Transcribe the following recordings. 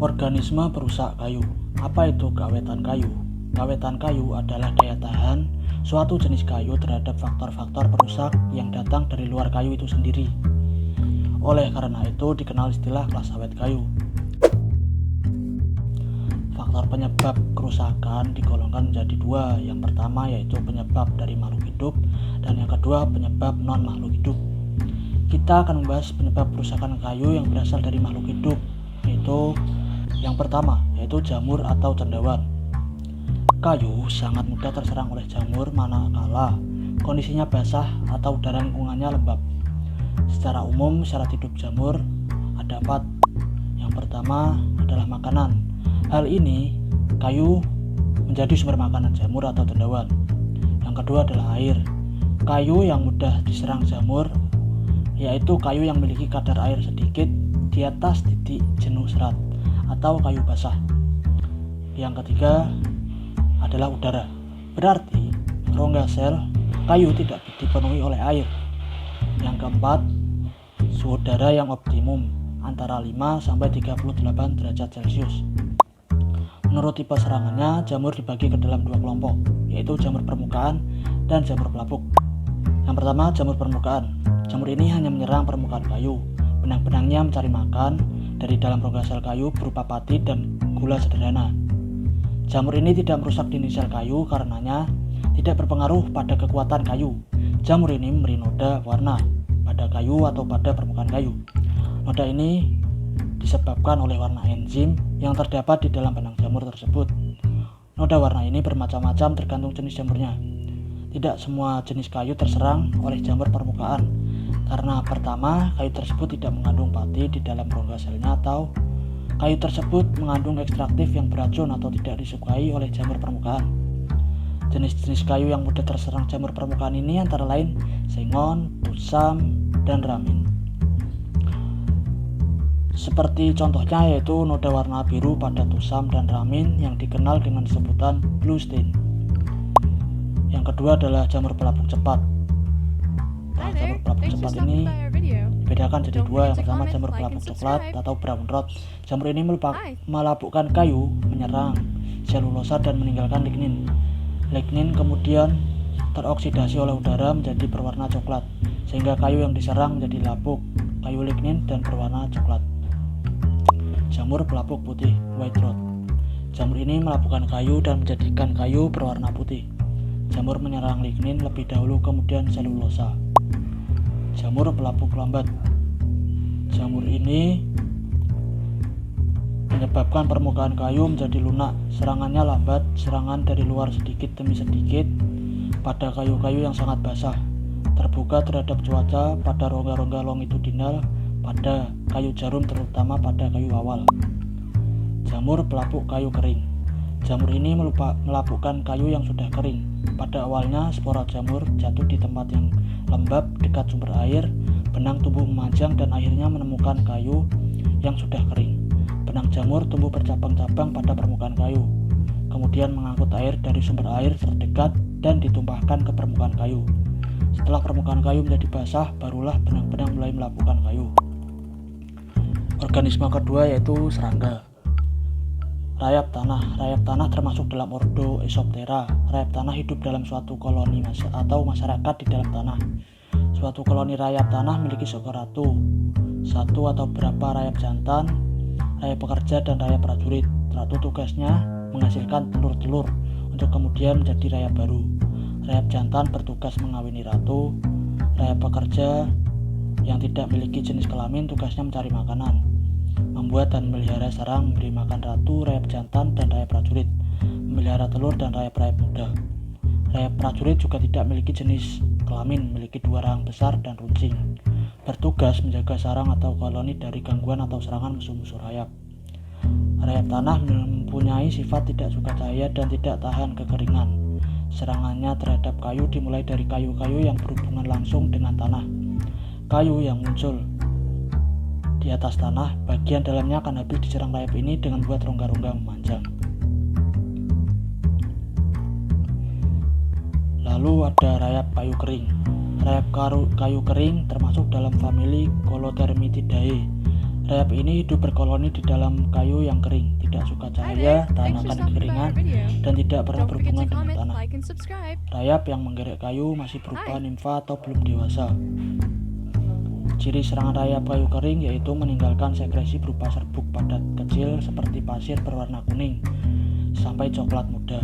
Organisme perusak kayu. Apa itu keawetan kayu? Keawetan kayu adalah daya tahan suatu jenis kayu terhadap faktor-faktor perusak yang datang dari luar kayu itu sendiri. Oleh karena itu dikenal istilah kelas awet kayu. Faktor penyebab kerusakan digolongkan menjadi dua. Yang pertama yaitu penyebab dari makhluk hidup dan yang kedua penyebab non makhluk hidup. Kita akan membahas penyebab kerusakan kayu yang berasal dari makhluk hidup, yaitu yang pertama yaitu jamur atau cendawan. Kayu sangat mudah terserang oleh jamur manakala kondisinya basah atau udara lingkungannya lembab. Secara umum syarat hidup jamur ada 4. Yang pertama adalah makanan. Hal ini kayu menjadi sumber makanan jamur atau cendawan. Yang kedua adalah air. Kayu yang mudah diserang jamur yaitu kayu yang memiliki kadar air sedikit di atas titik jenuh serat atau kayu basah. Yang ketiga adalah udara. Berarti rongga sel kayu tidak dipenuhi oleh air. Yang keempat, suhu udara yang optimum antara 5 sampai 38 derajat Celcius. Menurut tipe serangannya, jamur dibagi ke dalam 2 kelompok, yaitu jamur permukaan dan jamur pelapuk. Yang pertama, jamur permukaan. Jamur ini hanya menyerang permukaan kayu. Benang-benangnya mencari makan dari dalam rongga sel kayu berupa pati dan gula sederhana. Jamur ini tidak merusak dinding sel kayu karenanya tidak berpengaruh pada kekuatan kayu. Jamur ini memberi noda warna pada kayu atau pada permukaan kayu. Noda ini disebabkan oleh warna enzim yang terdapat di dalam benang jamur tersebut. Noda warna ini bermacam-macam tergantung jenis jamurnya. Tidak semua jenis kayu terserang oleh jamur permukaan. Karena pertama, kayu tersebut tidak mengandung pati di dalam rongga selnya atau kayu tersebut mengandung ekstraktif yang beracun atau tidak disukai oleh jamur permukaan. Jenis-jenis kayu yang mudah terserang jamur permukaan ini antara lain sengon, tusam, dan ramin. Seperti contohnya yaitu noda warna biru pada tusam dan ramin yang dikenal dengan sebutan blue stain. Yang kedua adalah jamur pelapuk cepat. Jamur pelapuk cepat ini dibedakan jadi 2. Yang pertama jamur pelapuk coklat atau brown rot. Jamur ini melapukkan kayu, menyerang selulosa dan meninggalkan lignin. Lignin kemudian teroksidasi oleh udara menjadi berwarna coklat, sehingga kayu yang diserang menjadi lapuk, kayu lignin dan berwarna coklat. Jamur pelapuk putih, white rot. Jamur ini melapukkan kayu dan menjadikan kayu berwarna putih. Jamur menyerang lignin lebih dahulu kemudian selulosa. Jamur pelapuk lambat. Jamur ini menyebabkan permukaan kayu menjadi lunak. Serangannya lambat, serangan dari luar sedikit demi sedikit pada kayu-kayu yang sangat basah, terbuka terhadap cuaca pada rongga-rongga longitudinal pada kayu jarum terutama pada kayu awal. Jamur pelapuk kayu kering. Jamur ini melapukkan kayu yang sudah kering. Pada awalnya spora jamur jatuh di tempat yang lembab dekat sumber air, benang tumbuh memanjang dan akhirnya menemukan kayu yang sudah kering. Benang jamur tumbuh bercabang-cabang pada permukaan kayu, kemudian mengangkut air dari sumber air terdekat dan ditumpahkan ke permukaan kayu. Setelah permukaan kayu menjadi basah, barulah benang-benang mulai melapukkan kayu. Organisme kedua yaitu serangga. Rayap tanah. Rayap tanah termasuk dalam ordo Eisoptera. Rayap tanah hidup dalam suatu koloni atau masyarakat di dalam tanah. Suatu koloni rayap tanah memiliki seekor ratu, satu atau beberapa rayap jantan, rayap pekerja, dan rayap prajurit. Ratu tugasnya menghasilkan telur-telur untuk kemudian menjadi rayap baru. Rayap jantan bertugas mengawini ratu. Rayap pekerja yang tidak memiliki jenis kelamin tugasnya mencari makanan, membuat dan memelihara sarang, memberi makan ratu, rayap jantan, dan rayap prajurit, memelihara telur, dan rayap-rayap muda. Rayap prajurit juga tidak memiliki jenis kelamin, memiliki 2 rahang besar dan runcing, bertugas menjaga sarang atau koloni dari gangguan atau serangan musuh-musuh rayap. Rayap tanah mempunyai sifat tidak suka cahaya dan tidak tahan kekeringan. Serangannya terhadap kayu dimulai dari kayu-kayu yang berhubungan langsung dengan tanah. Kayu yang muncul di atas tanah, bagian dalamnya akan habis diserang rayap ini dengan buat rongga-rongga memanjang. Lalu ada rayap kayu kering. Rayap kayu kering termasuk dalam famili Colotermitidae. Rayap ini hidup berkoloni di dalam kayu yang kering, tidak suka cahaya, tahan akan kekeringan, dan tidak pernah berhubungan dengan tanah. Rayap yang menggerek kayu masih berupa nimfa atau belum dewasa. Ciri serangan rayap kayu kering yaitu meninggalkan sekresi berupa serbuk padat kecil seperti pasir berwarna kuning sampai coklat muda.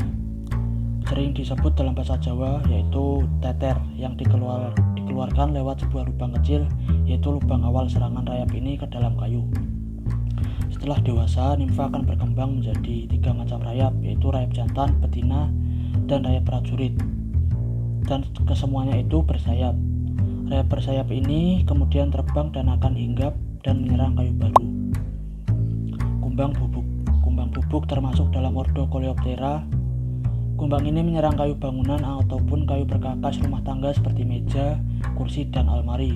Sering disebut dalam bahasa Jawa yaitu teter yang dikeluarkan lewat sebuah lubang kecil, yaitu lubang awal serangan rayap ini ke dalam kayu. Setelah dewasa, nimfa akan berkembang menjadi 3 macam rayap, yaitu rayap jantan, betina, dan rayap prajurit. Dan kesemuanya itu bersayap. Rayap bersayap ini kemudian terbang dan akan hinggap dan menyerang kayu baru. Kumbang bubuk. Kumbang bubuk termasuk dalam ordo Coleoptera. Kumbang ini menyerang kayu bangunan ataupun kayu perkakas rumah tangga seperti meja, kursi, dan almari.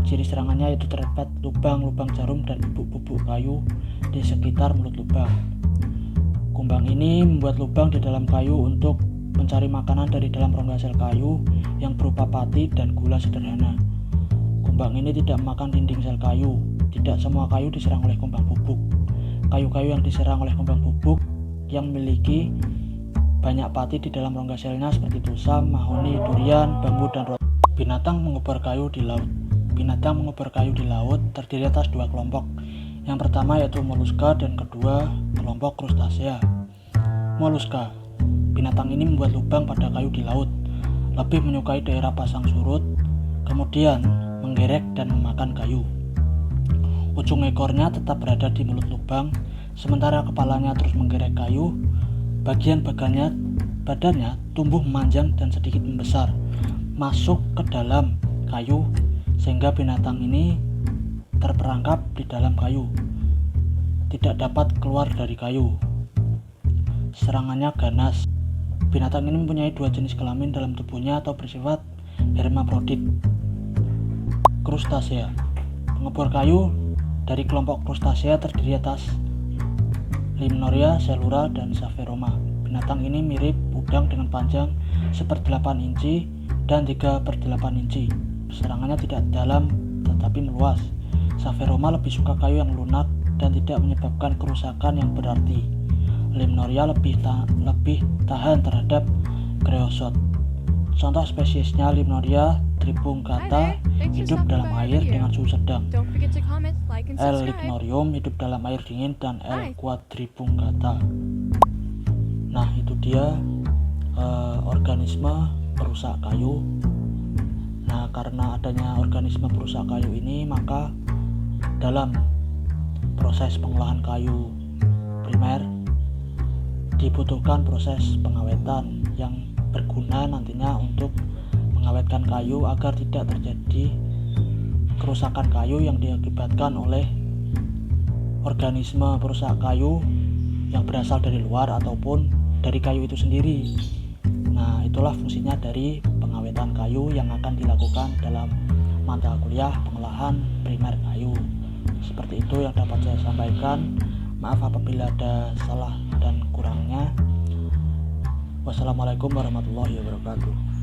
Ciri serangannya yaitu terdapat lubang-lubang jarum dan bubuk-bubuk kayu di sekitar mulut lubang. Kumbang ini membuat lubang di dalam kayu untuk mencari makanan dari dalam rongga sel kayu yang berupa pati dan gula sederhana. Kumbang ini tidak memakan dinding sel kayu. Tidak semua kayu diserang oleh kumbang bubuk. Kayu-kayu yang diserang oleh kumbang bubuk yang memiliki banyak pati di dalam rongga selnya seperti tusam, mahoni, durian, bambu, dan roti. Binatang mengubur kayu di laut. Binatang mengubur kayu di laut terdiri atas 2 kelompok. Yang pertama yaitu moluska dan kedua kelompok krustasea. Moluska. Binatang ini membuat lubang pada kayu di laut. Lebih menyukai daerah pasang surut, kemudian menggerek dan memakan kayu. Ujung ekornya tetap berada di mulut lubang, sementara kepalanya terus menggerek kayu. Bagian badannya tumbuh memanjang dan sedikit membesar, masuk ke dalam kayu sehingga binatang ini terperangkap di dalam kayu, tidak dapat keluar dari kayu. Serangannya ganas. Binatang ini mempunyai 2 jenis kelamin dalam tubuhnya atau bersifat hermafrodit. Krustasea. Pengebor kayu dari kelompok krustasea terdiri atas Limnoria, Selura, dan Sapheroma. Binatang ini mirip udang dengan panjang 1/8 inci dan 3/8 inci. Serangannya tidak dalam tetapi meluas. Sapheroma lebih suka kayu yang lunak dan tidak menyebabkan kerusakan yang berarti. Limnoria lebih tahan terhadap kreosot. Contoh spesiesnya Limnoria tripungkata hidup dalam air dengan suhu sedang. L. lignorium hidup dalam air dingin, dan L. quadripungkata. Nah, itu dia organisme perusak kayu. Nah, karena adanya organisme perusak kayu ini, maka dalam proses pengolahan kayu primer dibutuhkan proses pengawetan yang berguna nantinya untuk mengawetkan kayu agar tidak terjadi kerusakan kayu yang diakibatkan oleh organisme perusak kayu yang berasal dari luar ataupun dari kayu itu sendiri. Nah, itulah fungsinya dari pengawetan kayu yang akan dilakukan dalam mata kuliah pengolahan primer kayu. Seperti itu yang dapat saya sampaikan. Maaf apabila ada salah dan kurangnya. Wassalamualaikum warahmatullahi wabarakatuh.